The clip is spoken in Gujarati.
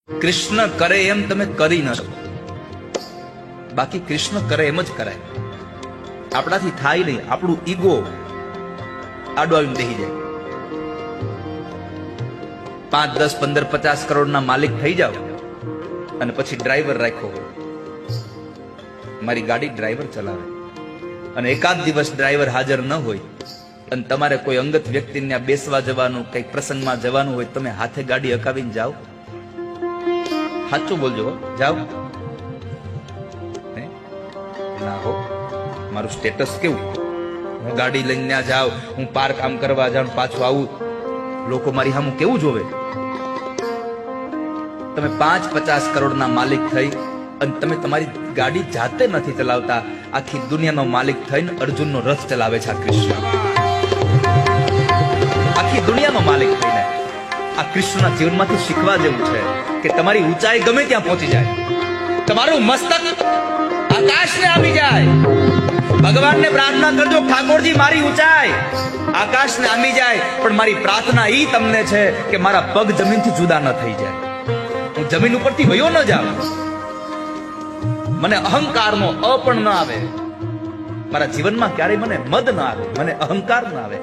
કૃષ્ણ કરે એમ તમે કરી ન શકો, બાકી કૃષ્ણ કરે એમ જ કરાય. આપણાથી થાય નહીં. આપણું ઈગો આડો આવીને બેસી જાય. 5, 10, 15, 50 કરોડના માલિક થઈ જાવ અને પછી ડ્રાઈવર રાખ્યો હોય. મારી ગાડી ડ્રાઈવર ચલાવે અને એકાદ દિવસ ડ્રાઈવર હાજર ન હોય અને તમારે કોઈ અંગત વ્યક્તિને બેસવા જવાનું, કઈક પ્રસંગમાં જવાનું હોય, તમે હાથે ગાડી હકાવીને જાઓ? સાચું બોલજો, જાઓ? ના હો. મારું સ્ટેટસ કેવું? હું ગાડી લઈને ત્યાં જાઉં, હું પાર્ક આમ કરવા જાઉં, પાછું આવું, લોકો મારી સામું કેવું જોવે? તમે 5-50 કરોડના માલિક થઈ અને તમે તમારી ગાડી જાતે નથી ચલાવતા, આખી દુનિયાનો માલિક થઈને અર્જુનનો રથ ચલાવે છે આ કૃષ્ણ. આખી દુનિયાનો માલિક થઈને આ કૃષ્ણના જીવનમાંથી શીખવા જેવું છે કે તમારી ઊંચાઈ ગમે ત્યાં પહોંચી જાય, તમારું મસ્તક આકાશને આવી જાય. ભગવાનને પ્રાર્થના કરજો, ઠાકોરજી મારી ઊંચાઈ આકાશને આંબી જાય, પણ મારી પ્રાર્થના ઈ તમને છે કે મારા પગ જમીનથી જુદા ન થઈ જાય, હું જમીન ઉપરથી વયો ન જાઉં, મને અહંકારનો પણ ન આવે, મારા જીવનમાં ક્યારેય મને મદ ન આવે, મને અહંકાર ન આવે.